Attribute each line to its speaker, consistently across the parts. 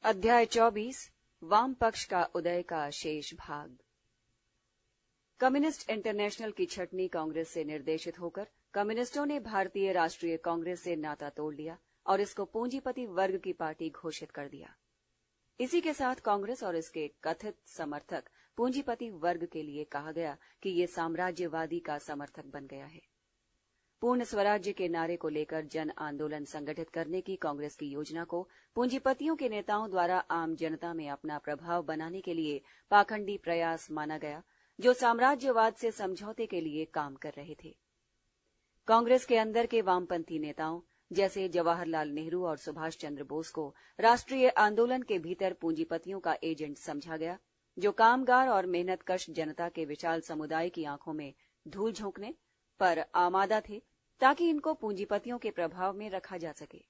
Speaker 1: अध्याय 24 वाम पक्ष का उदय का शेष भाग। कम्युनिस्ट इंटरनेशनल की छटनी कांग्रेस से निर्देशित होकर कम्युनिस्टों ने भारतीय राष्ट्रीय कांग्रेस से नाता तोड़ लिया और इसको पूंजीपति वर्ग की पार्टी घोषित कर दिया। इसी के साथ कांग्रेस और इसके कथित समर्थक पूंजीपति वर्ग के लिए कहा गया कि ये साम्राज्यवादी का समर्थक बन गया है। पूर्ण स्वराज्य के नारे को लेकर जन आंदोलन संगठित करने की कांग्रेस की योजना को पूंजीपतियों के नेताओं द्वारा आम जनता में अपना प्रभाव बनाने के लिए पाखंडी प्रयास माना गया, जो साम्राज्यवाद से समझौते के लिए काम कर रहे थे। कांग्रेस के अंदर के वामपंथी नेताओं जैसे जवाहरलाल नेहरू और सुभाष चंद्र बोस को राष्ट्रीय आंदोलन के भीतर पूंजीपतियों का एजेंट समझा गया, जो कामगार और मेहनतकश जनता के विशाल समुदाय की आंखों में धूल झोंकने पर आमादा थे ताकि इनको पूंजीपतियों के प्रभाव में रखा जा सके।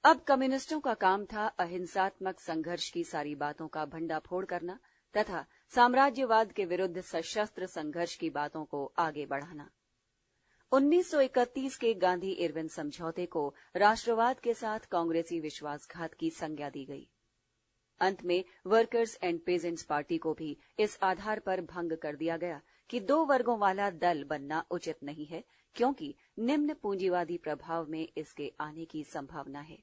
Speaker 1: अब कम्युनिस्टों का काम था अहिंसात्मक संघर्ष की सारी बातों का भंडाफोड़ करना तथा साम्राज्यवाद के विरुद्ध सशस्त्र संघर्ष की बातों को आगे बढ़ाना। 1931 के गांधी इरविन समझौते को राष्ट्रवाद के साथ कांग्रेसी विश्वासघात की संज्ञा दी गई। अंत में वर्कर्स एंड पेजेंट्स पार्टी को भी इस आधार पर भंग कर दिया गया कि दो वर्गों वाला दल बनना उचित नहीं है, क्योंकि निम्न पूंजीवादी प्रभाव में इसके आने की संभावना है।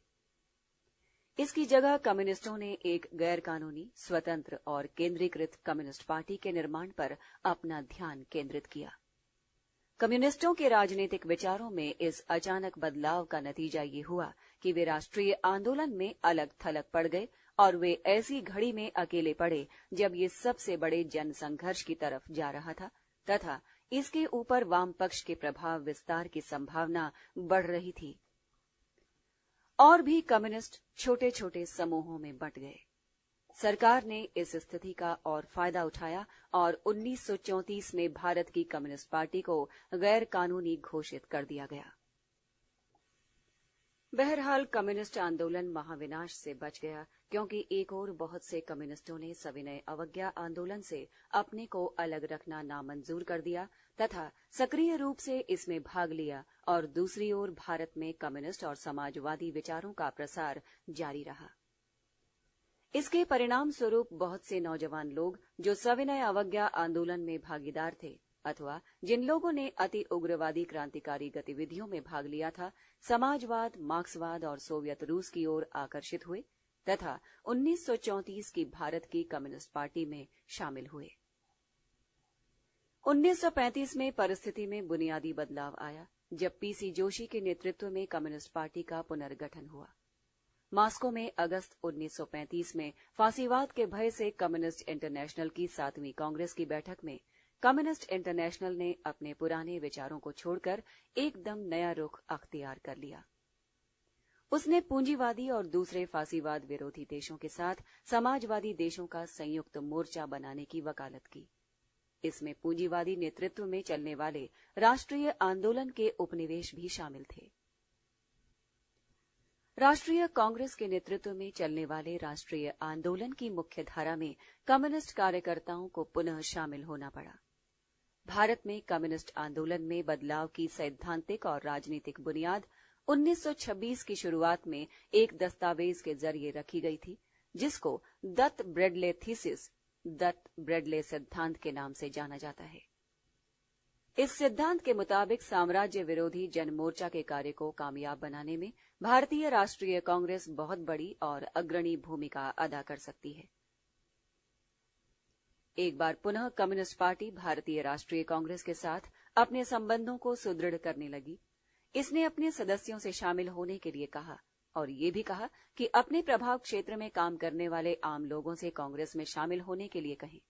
Speaker 1: इसकी जगह कम्युनिस्टों ने एक गैर कानूनी, स्वतंत्र और केंद्रीकृत कम्युनिस्ट पार्टी के निर्माण पर अपना ध्यान केंद्रित किया। कम्युनिस्टों के राजनीतिक विचारों में इस अचानक बदलाव का नतीजा ये हुआ कि वे राष्ट्रीय आंदोलन में अलग थलग पड़ गए और वे ऐसी घड़ी में अकेले पड़े जब ये सबसे बड़े जनसंघर्ष की तरफ जा रहा था तथा इसके ऊपर वाम पक्ष के प्रभाव विस्तार की संभावना बढ़ रही थी। और भी कम्युनिस्ट छोटे छोटे समूहों में बंट गए। सरकार ने इस स्थिति का और फायदा उठाया और 1934 में भारत की कम्युनिस्ट पार्टी को गैर कानूनी घोषित कर दिया गया। बहरहाल कम्युनिस्ट आंदोलन महाविनाश से बच गया, क्योंकि एक और बहुत से कम्युनिस्टों ने सविनय अवज्ञा आंदोलन से अपने को अलग रखना नामंजूर कर दिया तथा सक्रिय रूप से इसमें भाग लिया, और दूसरी ओर भारत में कम्युनिस्ट और समाजवादी विचारों का प्रसार जारी रहा। इसके परिणाम स्वरूप बहुत से नौजवान लोग जो सविनय अवज्ञा आंदोलन में भागीदार थे अथवा जिन लोगों ने अति उग्रवादी क्रांतिकारी गतिविधियों में भाग लिया था, समाजवाद, मार्क्सवाद और सोवियत रूस की ओर आकर्षित हुए तथा 1934 की भारत की कम्युनिस्ट पार्टी में शामिल हुए। 1935 में परिस्थिति में बुनियादी बदलाव आया, जब पीसी जोशी के नेतृत्व में कम्युनिस्ट पार्टी का पुनर्गठन हुआ। मास्को में अगस्त 1935 में फांसीवाद के भय से कम्युनिस्ट इंटरनेशनल की 7वीं कांग्रेस की बैठक में कम्युनिस्ट इंटरनेशनल ने अपने पुराने विचारों को छोड़कर एकदम नया रुख अख्तियार कर लिया। उसने पूंजीवादी और दूसरे फांसीवाद विरोधी देशों के साथ समाजवादी देशों का संयुक्त मोर्चा बनाने की वकालत की। इसमें पूंजीवादी नेतृत्व में चलने वाले राष्ट्रीय आंदोलन के उपनिवेश भी शामिल थे। राष्ट्रीय कांग्रेस के नेतृत्व में चलने वाले राष्ट्रीय आंदोलन की मुख्य धारा में कम्युनिस्ट कार्यकर्ताओं को पुनः शामिल होना पड़ा। भारत में कम्युनिस्ट आंदोलन में बदलाव की सैद्धांतिक और राजनीतिक बुनियाद 1926 की शुरुआत में एक दस्तावेज के जरिए रखी गई थी, जिसको Dutt Bradley thesis, Dutt Bradley सिद्धांत के नाम से जाना जाता है। इस सिद्धांत के मुताबिक साम्राज्य विरोधी जनमोर्चा के कार्य को कामयाब बनाने में भारतीय राष्ट्रीय कांग्रेस बहुत बड़ी और अग्रणी भूमिका अदा कर सकती है। एक बार पुनः कम्युनिस्ट पार्टी भारतीय राष्ट्रीय कांग्रेस के साथ अपने संबंधों को सुदृढ़ करने लगी। इसने अपने सदस्यों से शामिल होने के लिए कहा और ये भी कहा कि अपने प्रभाव क्षेत्र में काम करने वाले आम लोगों से कांग्रेस में शामिल होने के लिए कहें।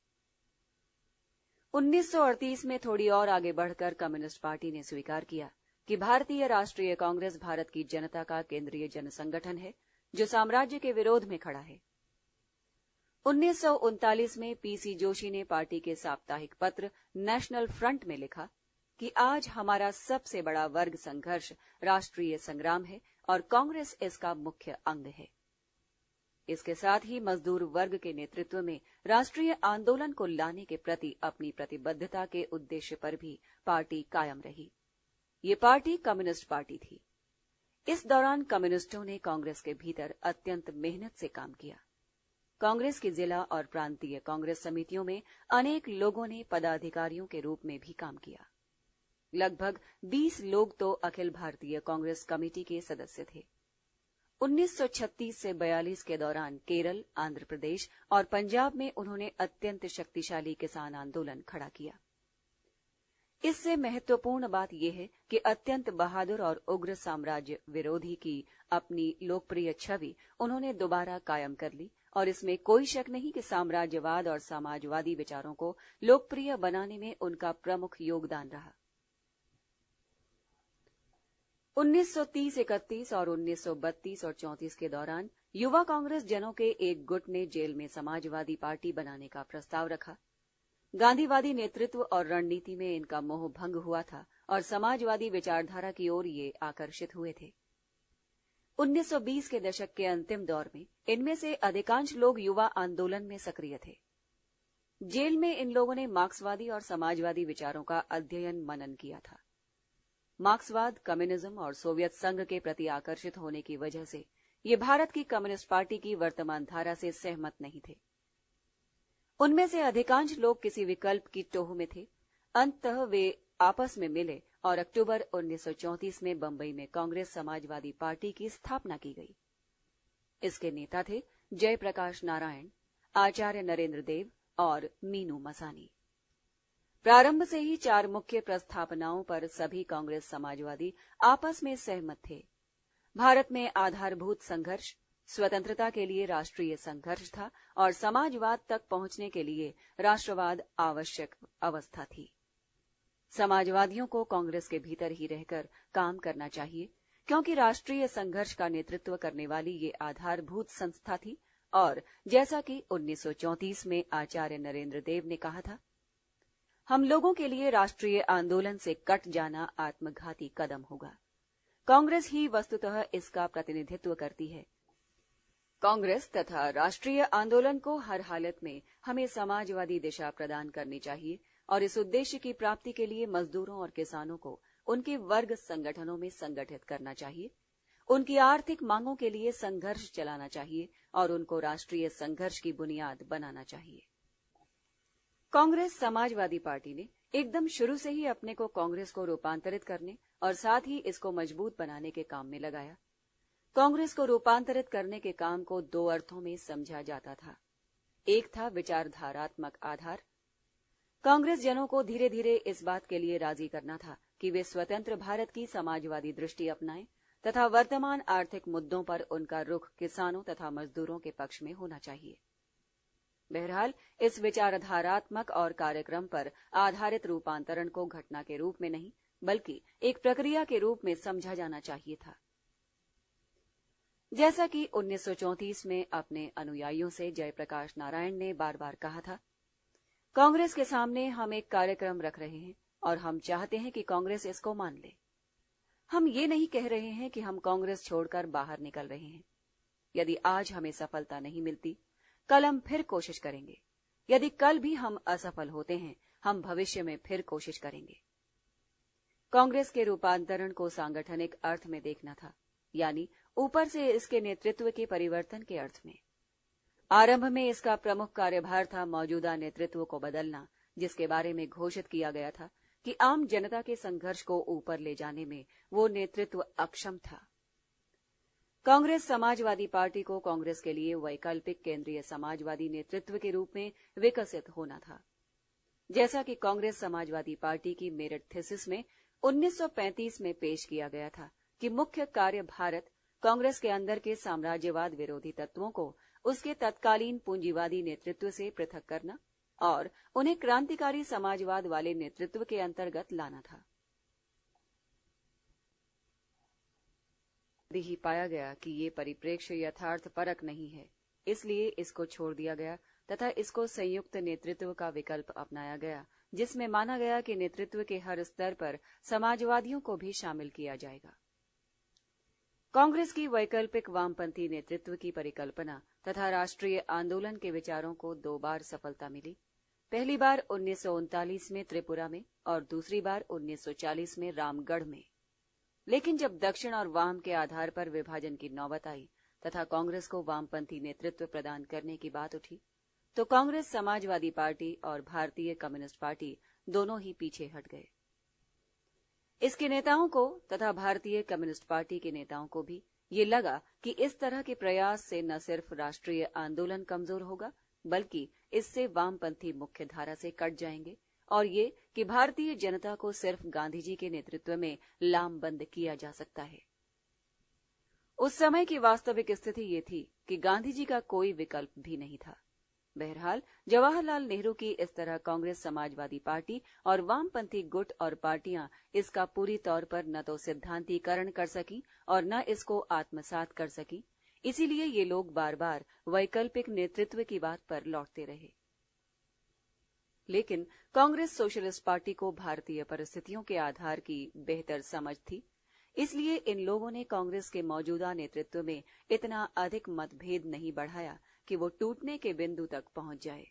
Speaker 1: 1938 में थोड़ी और आगे बढ़कर कम्युनिस्ट पार्टी ने स्वीकार किया कि भारतीय राष्ट्रीय कांग्रेस भारत की जनता का केंद्रीय जनसंगठन है, जो साम्राज्य के विरोध में खड़ा है। 1939 में पीसी जोशी ने पार्टी के साप्ताहिक पत्र नेशनल फ्रंट में लिखा कि आज हमारा सबसे बड़ा वर्ग संघर्ष राष्ट्रीय संग्राम है और कांग्रेस इसका मुख्य अंग है। इसके साथ ही मजदूर वर्ग के नेतृत्व में राष्ट्रीय आंदोलन को लाने के प्रति अपनी प्रतिबद्धता के उद्देश्य पर भी पार्टी कायम रही। ये पार्टी कम्युनिस्ट पार्टी थी। इस दौरान कम्युनिस्टों ने कांग्रेस के भीतर अत्यंत मेहनत से काम किया। कांग्रेस की जिला और प्रांतीय कांग्रेस समितियों में अनेक लोगों ने पदाधिकारियों के रूप में भी काम किया। लगभग 20 लोग तो अखिल भारतीय कांग्रेस कमेटी के सदस्य थे। 1936 से 42 के दौरान केरल, आंध्र प्रदेश और पंजाब में उन्होंने अत्यंत शक्तिशाली किसान आंदोलन खड़ा किया। इससे महत्वपूर्ण बात यह है कि अत्यंत बहादुर और उग्र साम्राज्य विरोधी की अपनी लोकप्रिय छवि उन्होंने दोबारा कायम कर ली और इसमें कोई शक नहीं कि साम्राज्यवाद और समाजवादी विचारों को लोकप्रिय बनाने में उनका प्रमुख योगदान रहा। 1930-31 और 1932 और 34 के दौरान युवा कांग्रेस जनों के एक गुट ने जेल में समाजवादी पार्टी बनाने का प्रस्ताव रखा। गांधीवादी नेतृत्व और रणनीति में इनका मोह भंग हुआ था और समाजवादी विचारधारा की ओर ये आकर्षित हुए थे। 1920 के दशक के अंतिम दौर में इनमें से अधिकांश लोग युवा आंदोलन में सक्रिय थे। जेल में इन लोगों ने मार्क्सवादी और समाजवादी विचारों का अध्ययन मनन किया था। मार्क्सवाद, कम्युनिज्म और सोवियत संघ के प्रति आकर्षित होने की वजह से ये भारत की कम्युनिस्ट पार्टी की वर्तमान धारा से सहमत नहीं थे। उनमें से अधिकांश लोग किसी विकल्प की टोह में थे। अंततः वे आपस में मिले और अक्टूबर 1934 में बंबई में कांग्रेस समाजवादी पार्टी की स्थापना की गई। इसके नेता थे जयप्रकाश नारायण, आचार्य नरेंद्र देव और मीनू मसानी। प्रारंभ से ही 4 मुख्य प्रस्थापनाओं पर सभी कांग्रेस समाजवादी आपस में सहमत थे। भारत में आधारभूत संघर्ष, स्वतंत्रता के लिए राष्ट्रीय संघर्ष था और समाजवाद तक पहुंचने के लिए राष्ट्रवाद आवश्यक अवस्था थी। समाजवादियों को कांग्रेस के भीतर ही रहकर काम करना चाहिए, क्योंकि राष्ट्रीय संघर्ष का नेतृत्व करने वाली ये आधारभूत संस्था थी और जैसा कि 1934 में आचार्य नरेंद्र देव ने कहा था, हम लोगों के लिए राष्ट्रीय आंदोलन से कट जाना आत्मघाती कदम होगा। कांग्रेस ही वस्तुतः इसका प्रतिनिधित्व करती है। कांग्रेस तथा राष्ट्रीय आंदोलन को हर हालत में हमें समाजवादी दिशा प्रदान करनी चाहिए और इस उद्देश्य की प्राप्ति के लिए मजदूरों और किसानों को उनके वर्ग संगठनों में संगठित करना चाहिए, उनकी आर्थिक मांगों के लिए संघर्ष चलाना चाहिए और उनको राष्ट्रीय संघर्ष की बुनियाद बनाना चाहिए। कांग्रेस समाजवादी पार्टी ने एकदम शुरू से ही अपने को कांग्रेस को रूपांतरित करने और साथ ही इसको मजबूत बनाने के काम में लगाया। कांग्रेस को रूपांतरित करने के काम को 2 अर्थों में समझा जाता था। एक था विचारधारात्मक आधार। कांग्रेस जनों को धीरे धीरे इस बात के लिए राजी करना था कि वे स्वतंत्र भारत की समाजवादी दृष्टि अपनाएं तथा वर्तमान आर्थिक मुद्दों पर उनका रुख किसानों तथा मजदूरों के पक्ष में होना चाहिए। बहरहाल इस विचारधारात्मक और कार्यक्रम पर आधारित रूपांतरण को घटना के रूप में नहीं बल्कि एक प्रक्रिया के रूप में समझा जाना चाहिए था। जैसा कि 1934 में अपने अनुयायियों से जयप्रकाश नारायण ने बार बार कहा था, कांग्रेस के सामने हम एक कार्यक्रम रख रहे हैं और हम चाहते हैं कि कांग्रेस इसको मान ले। हम ये नहीं कह रहे हैं कि हम कांग्रेस छोड़कर बाहर निकल रहे हैं। यदि आज हमें सफलता नहीं मिलती, कल हम फिर कोशिश करेंगे। यदि कल भी हम असफल होते हैं, हम भविष्य में फिर कोशिश करेंगे। कांग्रेस के रूपांतरण को सांगठनिक अर्थ में देखना था, यानी ऊपर से इसके नेतृत्व के परिवर्तन के अर्थ में। आरंभ में इसका प्रमुख कार्यभार था मौजूदा नेतृत्व को बदलना, जिसके बारे में घोषित किया गया था कि आम जनता के संघर्ष को ऊपर ले जाने में वो नेतृत्व अक्षम था। कांग्रेस समाजवादी पार्टी को कांग्रेस के लिए वैकल्पिक केंद्रीय समाजवादी नेतृत्व के रूप में विकसित होना था। जैसा कि कांग्रेस समाजवादी पार्टी की मेरिट थीसिस में 1935 में पेश किया गया था कि मुख्य कार्य भारत कांग्रेस के अंदर के साम्राज्यवाद विरोधी तत्वों को उसके तत्कालीन पूंजीवादी नेतृत्व से पृथक करना और उन्हें क्रांतिकारी समाजवाद वाले नेतृत्व के अंतर्गत लाना था। ही पाया गया कि ये परिप्रेक्ष्य यथार्थ परक नहीं है, इसलिए इसको छोड़ दिया गया तथा इसको संयुक्त नेतृत्व का विकल्प अपनाया गया, जिसमें माना गया कि नेतृत्व के हर स्तर पर समाजवादियों को भी शामिल किया जाएगा। कांग्रेस की वैकल्पिक वामपंथी नेतृत्व की परिकल्पना तथा राष्ट्रीय आंदोलन के विचारों को 2 बार सफलता मिली। पहली बार 1939 में त्रिपुरा में और दूसरी बार 1940 में रामगढ़ में। लेकिन जब दक्षिण और वाम के आधार पर विभाजन की नौबत आई तथा कांग्रेस को वामपंथी नेतृत्व प्रदान करने की बात उठी, तो कांग्रेस, समाजवादी पार्टी और भारतीय कम्युनिस्ट पार्टी दोनों ही पीछे हट गए। इसके नेताओं को तथा भारतीय कम्युनिस्ट पार्टी के नेताओं को भी ये लगा कि इस तरह के प्रयास से न सिर्फ राष्ट्रीय आंदोलन कमजोर होगा, बल्कि इससे वामपंथी मुख्य धारा से कट जाएंगे और ये कि भारतीय जनता को सिर्फ गांधी जी के नेतृत्व में लामबंद किया जा सकता है। उस समय की वास्तविक स्थिति ये थी कि गांधी जी का कोई विकल्प भी नहीं था। बहरहाल जवाहरलाल नेहरू की इस तरह कांग्रेस, समाजवादी पार्टी और वामपंथी गुट और पार्टियां इसका पूरी तौर पर न तो सिद्धांतीकरण कर सकी और न इसको आत्मसात कर सकी। इसीलिए ये लोग बार बार वैकल्पिक नेतृत्व की बात पर लौटते रहे। लेकिन कांग्रेस सोशलिस्ट पार्टी को भारतीय परिस्थितियों के आधार की बेहतर समझ थी, इसलिए इन लोगों ने कांग्रेस के मौजूदा नेतृत्व में इतना अधिक मतभेद नहीं बढ़ाया कि वो टूटने के बिंदु तक पहुंच जाए।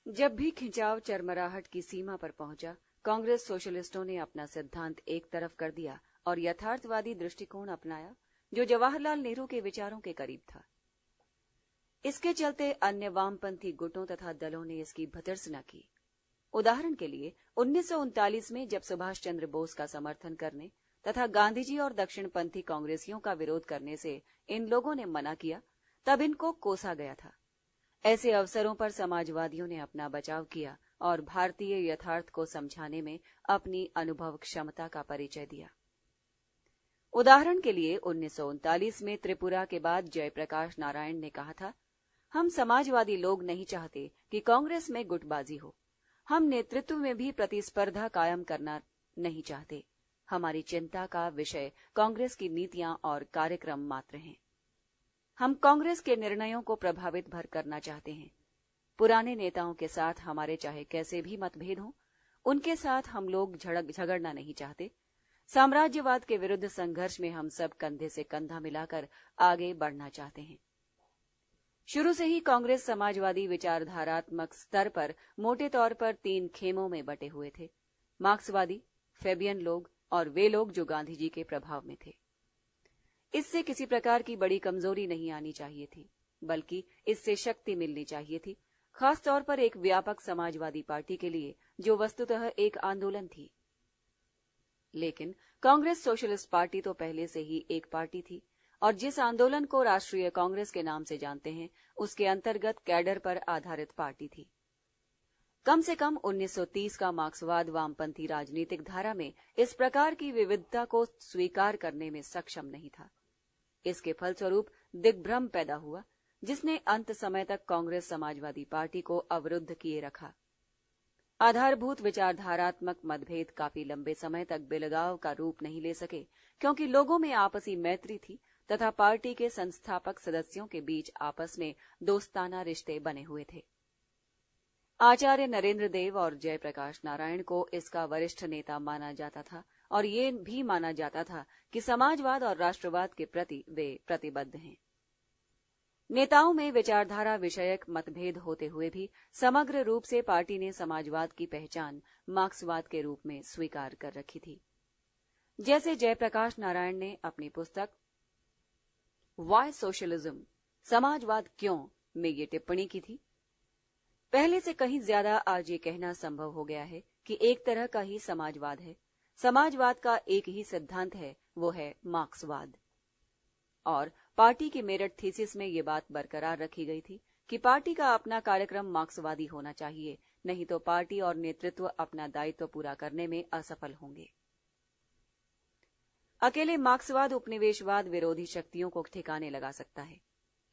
Speaker 1: जब भी खिंचाव चरमराहट की सीमा पर पहुंचा, कांग्रेस सोशलिस्टों ने अपना सिद्धांत एक तरफ कर दिया और यथार्थवादी दृष्टिकोण अपनाया, जो जवाहरलाल नेहरू के विचारों के करीब था। इसके चलते अन्य वामपंथी गुटों तथा दलों ने इसकी भर्त्सना की। उदाहरण के लिए 1939 में जब सुभाष चंद्र बोस का समर्थन करने तथा गांधीजी और दक्षिणपंथी कांग्रेसियों का विरोध करने से इन लोगों ने मना किया, तब इनको कोसा गया था। ऐसे अवसरों पर समाजवादियों ने अपना बचाव किया और भारतीय यथार्थ को समझाने में अपनी अनुभव क्षमता का परिचय दिया। उदाहरण के लिए 1939 में त्रिपुरा के बाद जयप्रकाश नारायण ने कहा था, हम समाजवादी लोग नहीं चाहते कि कांग्रेस में गुटबाजी हो। हम नेतृत्व में भी प्रतिस्पर्धा कायम करना नहीं चाहते। हमारी चिंता का विषय कांग्रेस की नीतियां और कार्यक्रम मात्र हैं। हम कांग्रेस के निर्णयों को प्रभावित भर करना चाहते हैं। पुराने नेताओं के साथ हमारे चाहे कैसे भी मतभेद हों, उनके साथ हम लोग झगड़ना नहीं चाहते। साम्राज्यवाद के विरुद्ध संघर्ष में हम सब कंधे से कंधा मिलाकर आगे बढ़ना चाहते हैं। शुरू से ही कांग्रेस समाजवादी विचारधारात्मक स्तर पर मोटे तौर पर 3 खेमों में बटे हुए थे: मार्क्सवादी, फैबियन लोग और वे लोग जो गांधी जी के प्रभाव में थे। इससे किसी प्रकार की बड़ी कमजोरी नहीं आनी चाहिए थी, बल्कि इससे शक्ति मिलनी चाहिए थी, खास तौर पर एक व्यापक समाजवादी पार्टी के लिए जो वस्तुतः एक आंदोलन थी। लेकिन कांग्रेस सोशलिस्ट पार्टी तो पहले से ही एक पार्टी थी और जिस आंदोलन को राष्ट्रीय कांग्रेस के नाम से जानते हैं, उसके अंतर्गत कैडर पर आधारित पार्टी थी। कम से कम 1930 का मार्क्सवाद वामपंथी राजनीतिक धारा में इस प्रकार की विविधता को स्वीकार करने में सक्षम नहीं था। इसके फलस्वरूप दिग्भ्रम पैदा हुआ, जिसने अंत समय तक कांग्रेस समाजवादी पार्टी को अवरुद्ध किए रखा। आधारभूत विचारधारात्मक मतभेद काफी लंबे समय तक बेलगाव का रूप नहीं ले सके, क्योंकि लोगों में आपसी मैत्री थी तथा पार्टी के संस्थापक सदस्यों के बीच आपस में दोस्ताना रिश्ते बने हुए थे। आचार्य नरेंद्र देव और जयप्रकाश नारायण को इसका वरिष्ठ नेता माना जाता था और ये भी माना जाता था कि समाजवाद और राष्ट्रवाद के प्रति वे प्रतिबद्ध हैं। नेताओं में विचारधारा विषयक मतभेद होते हुए भी समग्र रूप से पार्टी ने समाजवाद की पहचान मार्क्सवाद के रूप में स्वीकार कर रखी थी। जैसे जयप्रकाश नारायण ने अपनी पुस्तक वाई सोशलिज्म, समाजवाद क्यों में ये टिप्पणी की थी। पहले से कहीं ज्यादा आज ये कहना संभव हो गया है कि एक तरह का ही समाजवाद है। समाजवाद का एक ही सिद्धांत है, वो है मार्क्सवाद। और पार्टी की मेरिट थीसिस में ये बात बरकरार रखी गई थी कि पार्टी का अपना कार्यक्रम मार्क्सवादी होना चाहिए, नहीं तो पार्टी और नेतृत्व अपना दायित्व पूरा करने में असफल होंगे। अकेले मार्क्सवाद उपनिवेशवाद विरोधी शक्तियों को ठिकाने लगा सकता है,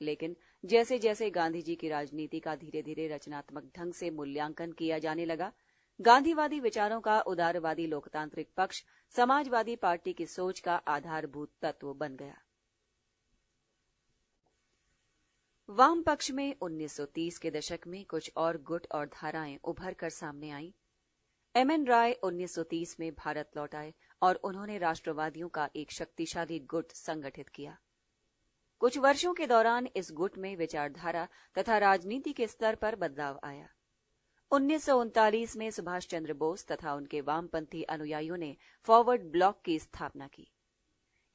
Speaker 1: लेकिन जैसे जैसे गांधी जी की राजनीति का धीरे धीरे रचनात्मक ढंग से मूल्यांकन किया जाने लगा, गांधीवादी विचारों का उदारवादी लोकतांत्रिक पक्ष समाजवादी पार्टी की सोच का आधारभूत तत्व बन गया। वाम पक्ष में 1930 के दशक में कुछ और गुट और धाराएं उभर कर सामने आईं। एमएन राय 1930 में भारत लौट आए और उन्होंने राष्ट्रवादियों का एक शक्तिशाली गुट संगठित किया। कुछ वर्षों के दौरान इस गुट में विचारधारा तथा राजनीति के स्तर पर बदलाव आया। 1939 में सुभाष चंद्र बोस तथा उनके वामपंथी अनुयायियों ने फॉरवर्ड ब्लॉक की स्थापना की।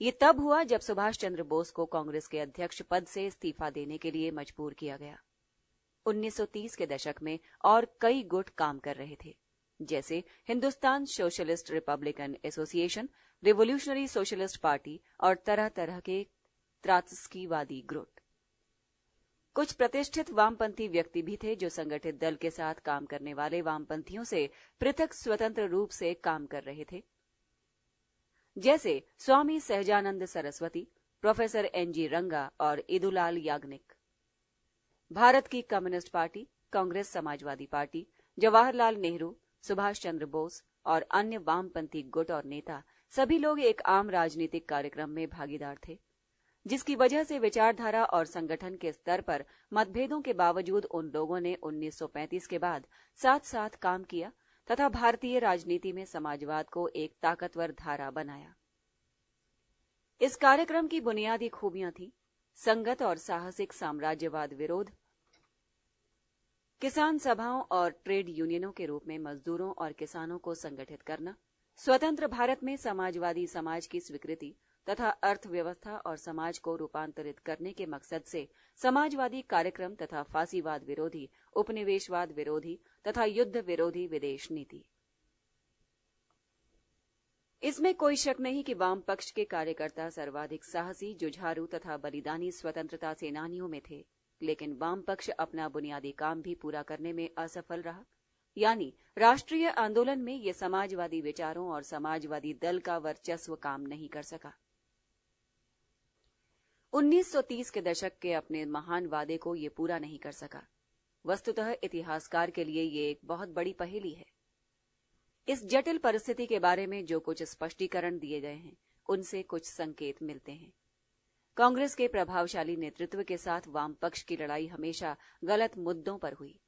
Speaker 1: ये तब हुआ जब सुभाष चंद्र बोस को कांग्रेस के अध्यक्ष पद से इस्तीफा देने के लिए मजबूर किया गया। 1930 के दशक में और कई गुट काम कर रहे थे, जैसे Hindustan socialist Republican association, revolutionary socialist party और तरह तरह के त्रात्स्कीवादी गुट। कुछ प्रतिष्ठित वामपंथी व्यक्ति भी थे जो संगठित दल के साथ काम करने वाले वामपंथियों से पृथक स्वतंत्र रूप से काम कर रहे थे, जैसे स्वामी सहजानंद सरस्वती, प्रोफेसर एनजी रंगा और इदुलाल याग्निक। भारत की कम्युनिस्ट पार्टी, कांग्रेस समाजवादी पार्टी, जवाहरलाल नेहरू, सुभाष चंद्र बोस और अन्य वामपंथी गुट और नेता सभी लोग एक आम राजनीतिक कार्यक्रम में भागीदार थे, जिसकी वजह से विचारधारा और संगठन के स्तर पर मतभेदों के बावजूद उन लोगों ने 1935 के बाद साथ साथ काम किया तथा भारतीय राजनीति में समाजवाद को एक ताकतवर धारा बनाया। इस कार्यक्रम की बुनियादी खूबियां थी संगत और साहसिक साम्राज्यवाद विरोध, किसान सभाओं और ट्रेड यूनियनों के रूप में मजदूरों और किसानों को संगठित करना, स्वतंत्र भारत में समाजवादी समाज की स्वीकृति तथा अर्थव्यवस्था और समाज को रूपांतरित करने के मकसद से समाजवादी कार्यक्रम तथा फांसीवाद विरोधी, उपनिवेशवाद विरोधी तथा युद्ध विरोधी विदेश नीति। इसमें कोई शक नहीं कि वाम पक्ष के कार्यकर्ता सर्वाधिक साहसी, जुझारू तथा बलिदानी स्वतंत्रता सेनानियों में थे, लेकिन वाम पक्ष अपना बुनियादी काम भी पूरा करने में असफल रहा, यानी राष्ट्रीय आंदोलन में ये समाजवादी विचारों और समाजवादी दल का वर्चस्व काम नहीं कर सका। 1930 के दशक के अपने महान वादे को ये पूरा नहीं कर सका। वस्तुतः इतिहासकार के लिए ये एक बहुत बड़ी पहेली है। इस जटिल परिस्थिति के बारे में जो कुछ स्पष्टीकरण दिए गए हैं, उनसे कुछ संकेत मिलते हैं। कांग्रेस के प्रभावशाली नेतृत्व के साथ वाम पक्ष की लड़ाई हमेशा गलत मुद्दों पर हुई,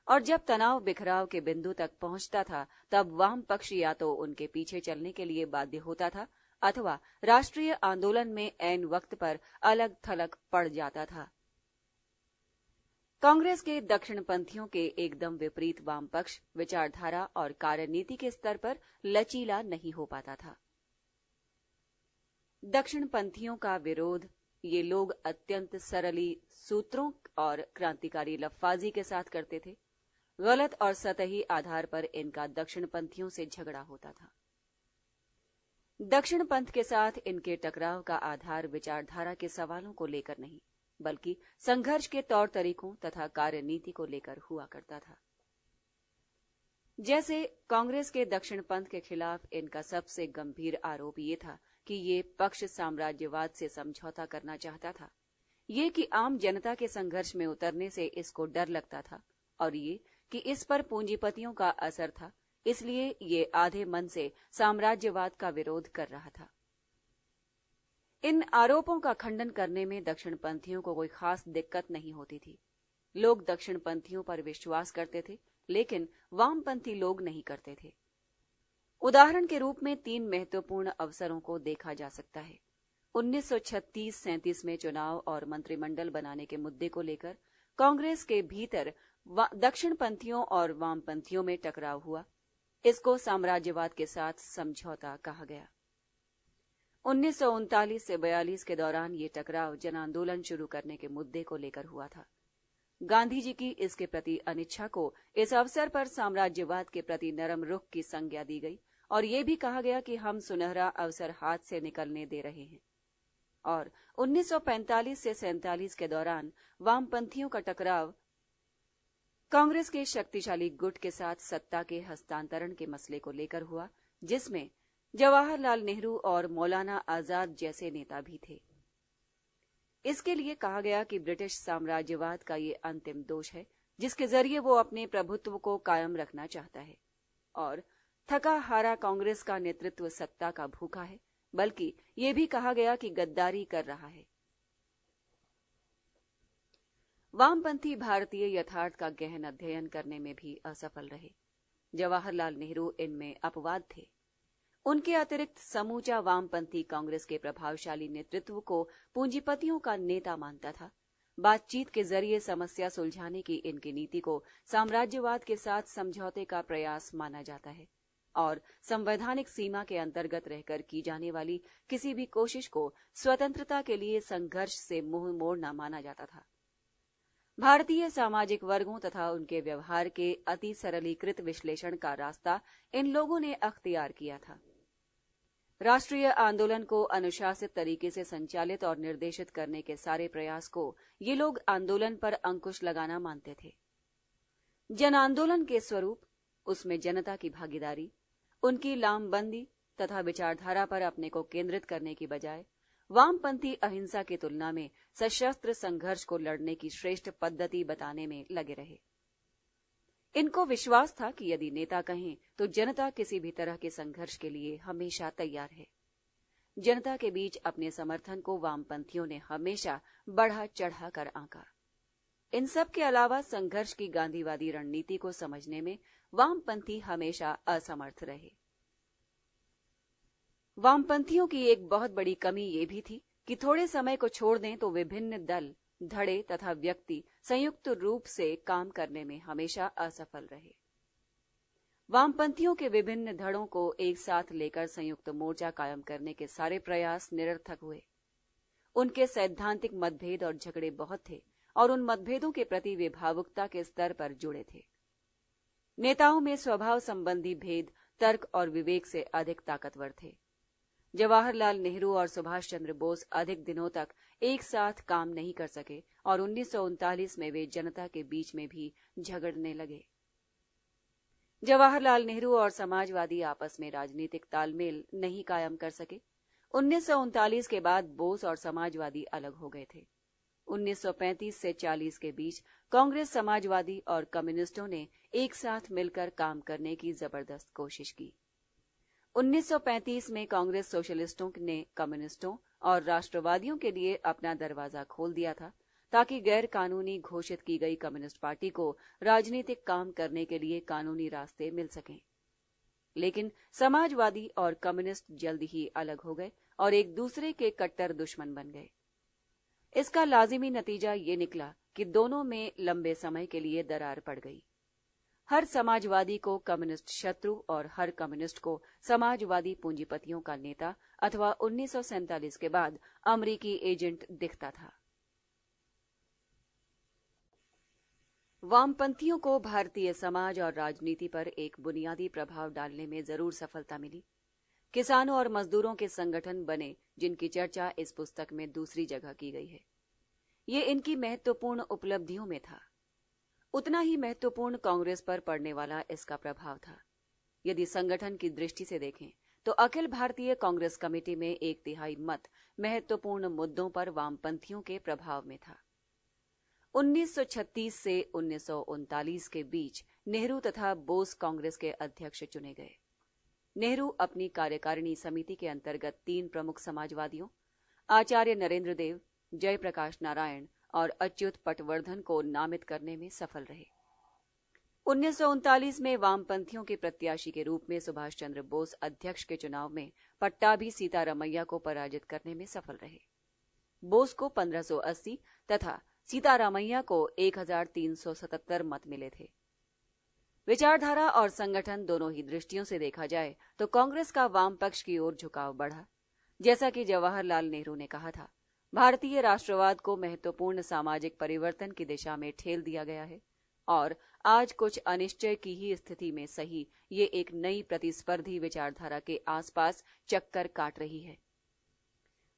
Speaker 1: और जब तनाव बिखराव के बिंदु तक पहुंचता था, तब वाम पक्ष या तो उनके पीछे चलने के लिए बाध्य होता था अथवा राष्ट्रीय आंदोलन में ऐन वक्त पर अलग थलग पड़ जाता था। कांग्रेस के दक्षिणपंथियों के एकदम विपरीत वाम पक्ष विचारधारा और कार्यनीति के स्तर पर लचीला नहीं हो पाता था। दक्षिणपंथियों का विरोध ये लोग अत्यंत सरली सूत्रों और क्रांतिकारी लफ्फाजी के साथ करते थे। गलत और सतही आधार पर इनका दक्षिणपंथियों से झगड़ा होता था। दक्षिण पंथ के साथ इनके टकराव का आधार विचारधारा के सवालों को लेकर नहीं, बल्कि संघर्ष के तौर तरीकों तथा कार्यनीति को लेकर हुआ करता था। जैसे कांग्रेस के दक्षिण पंथ के खिलाफ इनका सबसे गंभीर आरोप ये था कि ये पक्ष साम्राज्यवाद से समझौता करना चाहता था, ये कि आम जनता के संघर्ष में उतरने से इसको डर लगता था, और ये कि इस पर पूंजीपतियों का असर था, इसलिए ये आधे मन से साम्राज्यवाद का विरोध कर रहा था। इन आरोपों का खंडन करने में दक्षिणपंथियों को कोई खास दिक्कत नहीं होती थी। लोग दक्षिणपंथियों पर विश्वास करते थे, लेकिन वामपंथी लोग नहीं करते थे। उदाहरण के रूप में 3 महत्वपूर्ण अवसरों को देखा जा सकता है। 1936-37 में चुनाव और मंत्रिमंडल बनाने के मुद्दे को लेकर कांग्रेस के भीतर दक्षिणपंथियों और वामपंथियों में टकराव हुआ। इसको साम्राज्यवाद के साथ समझौता कहा गया। 1939 से 42 के दौरान ये टकराव जन आंदोलन शुरू करने के मुद्दे को लेकर हुआ था। गांधी जी की इसके प्रति अनिच्छा को इस अवसर पर साम्राज्यवाद के प्रति नरम रुख की संज्ञा दी गई और ये भी कहा गया कि हम सुनहरा अवसर हाथ से निकलने दे रहे हैं। और 1945 से 47 के दौरान वामपंथियों का टकराव कांग्रेस के शक्तिशाली गुट के साथ सत्ता के हस्तांतरण के मसले को लेकर हुआ, जिसमें जवाहरलाल नेहरू और मौलाना आजाद जैसे नेता भी थे। इसके लिए कहा गया कि ब्रिटिश साम्राज्यवाद का ये अंतिम दोष है, जिसके जरिए वो अपने प्रभुत्व को कायम रखना चाहता है, और थका हारा कांग्रेस का नेतृत्व सत्ता का भूखा है, बल्कि ये भी कहा गया कि गद्दारी कर रहा है। वामपंथी भारतीय यथार्थ का गहन अध्ययन करने में भी असफल रहे। जवाहरलाल नेहरू इनमें अपवाद थे। उनके अतिरिक्त समूचा वामपंथी कांग्रेस के प्रभावशाली नेतृत्व को पूंजीपतियों का नेता मानता था। बातचीत के जरिए समस्या सुलझाने की इनकी नीति को साम्राज्यवाद के साथ समझौते का प्रयास माना जाता है और संवैधानिक सीमा के अंतर्गत रहकर की जाने वाली किसी भी कोशिश को स्वतंत्रता के लिए संघर्ष से मुंह मोड़ना माना जाता था। भारतीय सामाजिक वर्गों तथा उनके व्यवहार के अति सरलीकृत विश्लेषण का रास्ता इन लोगों ने अख्तियार किया था। राष्ट्रीय आंदोलन को अनुशासित तरीके से संचालित और निर्देशित करने के सारे प्रयास को ये लोग आंदोलन पर अंकुश लगाना मानते थे। जन आंदोलन के स्वरूप, उसमें जनता की भागीदारी, उनकी लामबंदी तथा विचारधारा पर अपने को केंद्रित करने की बजाय वामपंथी अहिंसा की तुलना में सशस्त्र संघर्ष को लड़ने की श्रेष्ठ पद्धति बताने में लगे रहे। इनको विश्वास था कि यदि नेता कहें तो जनता किसी भी तरह के संघर्ष के लिए हमेशा तैयार है। जनता के बीच अपने समर्थन को वामपंथियों ने हमेशा बढ़ा चढ़ा कर आंका। इन सब के अलावा संघर्ष की गांधीवादी रणनीति को समझने में वामपंथी हमेशा असमर्थ रहे। वामपंथियों की एक बहुत बड़ी कमी ये भी थी कि थोड़े समय को छोड़ दें तो विभिन्न दल, धड़े तथा व्यक्ति संयुक्त रूप से काम करने में हमेशा असफल रहे। वामपंथियों के विभिन्न धड़ों को एक साथ लेकर संयुक्त मोर्चा कायम करने के सारे प्रयास निरर्थक हुए। उनके सैद्धांतिक मतभेद और झगड़े बहुत थे और उन मतभेदों के प्रति वे भावुकता के स्तर पर जुड़े थे। नेताओं में स्वभाव संबंधी भेद तर्क और विवेक से अधिक ताकतवर थे। जवाहरलाल नेहरू और सुभाष चंद्र बोस अधिक दिनों तक एक साथ काम नहीं कर सके और 1939 में वे जनता के बीच में भी झगड़ने लगे। जवाहरलाल नेहरू और समाजवादी आपस में राजनीतिक तालमेल नहीं कायम कर सके। 1939 के बाद बोस और समाजवादी अलग हो गए थे। 1935 से 40 के बीच कांग्रेस, समाजवादी और कम्युनिस्टों ने एक साथ मिलकर काम करने की जबरदस्त कोशिश की। 1935 में कांग्रेस सोशलिस्टों ने कम्युनिस्टों और राष्ट्रवादियों के लिए अपना दरवाजा खोल दिया था ताकि गैर कानूनी घोषित की गई कम्युनिस्ट पार्टी को राजनीतिक काम करने के लिए कानूनी रास्ते मिल सकें। लेकिन समाजवादी और कम्युनिस्ट जल्द ही अलग हो गए और एक दूसरे के कट्टर दुश्मन बन गए। इसका लाजिमी नतीजा ये निकला कि दोनों में लंबे समय के लिए दरार पड़ गई। हर समाजवादी को कम्युनिस्ट शत्रु और हर कम्युनिस्ट को समाजवादी पूंजीपतियों का नेता अथवा 1947 के बाद अमेरिकी एजेंट दिखता था। वामपंथियों को भारतीय समाज और राजनीति पर एक बुनियादी प्रभाव डालने में जरूर सफलता मिली। किसानों और मजदूरों के संगठन बने, जिनकी चर्चा इस पुस्तक में दूसरी जगह की गई है। ये इनकी महत्वपूर्ण उपलब्धियों में था। उतना ही महत्वपूर्ण कांग्रेस पर पड़ने वाला इसका प्रभाव था। यदि संगठन की दृष्टि से देखें तो अखिल भारतीय कांग्रेस कमेटी में 1/3 मत महत्वपूर्ण मुद्दों पर वामपंथियों के प्रभाव में था। 1936 से 1939 के बीच नेहरू तथा बोस कांग्रेस के अध्यक्ष चुने गए। नेहरू अपनी कार्यकारिणी समिति के अंतर्गत 3 प्रमुख समाजवादियों आचार्य नरेंद्र देव, जयप्रकाश नारायण और अच्युत पटवर्धन को नामित करने में सफल रहे। 1939 में वामपंथियों के प्रत्याशी के रूप में सुभाष चंद्र बोस अध्यक्ष के चुनाव में पट्टाभी सीतारमैया को पराजित करने में सफल रहे। बोस को 1580 तथा सीतारमैया को 1377 मत मिले थे। विचारधारा और संगठन दोनों ही दृष्टियों से देखा जाए तो कांग्रेस का वाम पक्ष की ओर झुकाव बढ़ा। जैसा कि जवाहरलाल नेहरू ने कहा था, भारतीय राष्ट्रवाद को महत्वपूर्ण सामाजिक परिवर्तन की दिशा में ठेल दिया गया है और आज कुछ अनिश्चय की ही स्थिति में सही ये एक नई प्रतिस्पर्धी विचारधारा के आसपास चक्कर काट रही है।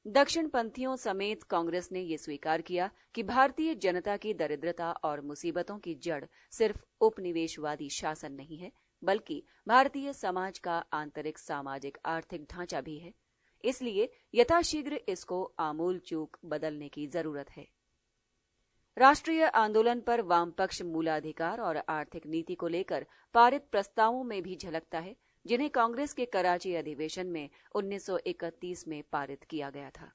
Speaker 1: दक्षिणपंथियों समेत कांग्रेस ने यह स्वीकार किया कि भारतीय जनता की दरिद्रता और मुसीबतों की जड़ सिर्फ उपनिवेशवादी शासन नहीं है, बल्कि भारतीय समाज का आंतरिक सामाजिक आर्थिक ढांचा भी है। इसलिए यथाशीघ्र इसको आमूल चूक बदलने की जरूरत है। राष्ट्रीय आंदोलन पर वामपक्ष मूलाधिकार और आर्थिक नीति को लेकर पारित प्रस्तावों में भी झलकता है, जिन्हें कांग्रेस के कराची अधिवेशन में 1931 में पारित किया गया था।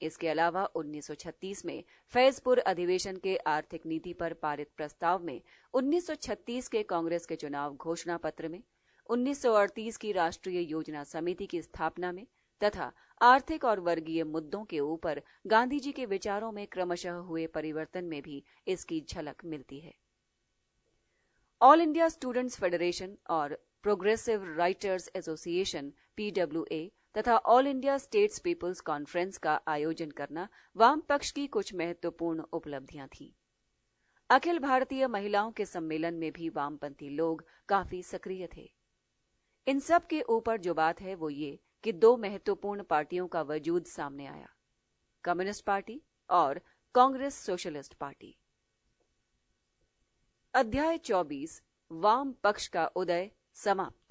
Speaker 1: इसके अलावा 1936 में फैजपुर अधिवेशन के आर्थिक नीति पर पारित प्रस्ताव में, 1936 के कांग्रेस के चुनाव घोषणा पत्र में, 1938 की राष्ट्रीय योजना समिति की स्थापना में, तथा आर्थिक और वर्गीय मुद्दों के ऊपर गांधी जी के विचारों में क्रमशः हुए परिवर्तन में भी इसकी झलक मिलती है। ऑल इंडिया स्टूडेंट्स फेडरेशन और प्रोग्रेसिव राइटर्स एसोसिएशन (PWA) तथा all India states people's conference का आयोजन करना वाम पक्ष की कुछ महत्वपूर्ण उपलब्धियां थीं। अखिल भारतीय महिलाओं के सम्मेलन में भी वामपंथी लोग काफी सक्रिय थे। इन सब के ऊपर जो बात है वो ये कि दो महत्वपूर्ण पार्टियों का वजूद सामने आया, कम्युनिस्ट पार्टी और कांग्रेस सोशलिस्ट पार्टी। अध्याय 24 वाम पक्ष का उदय समाप्त।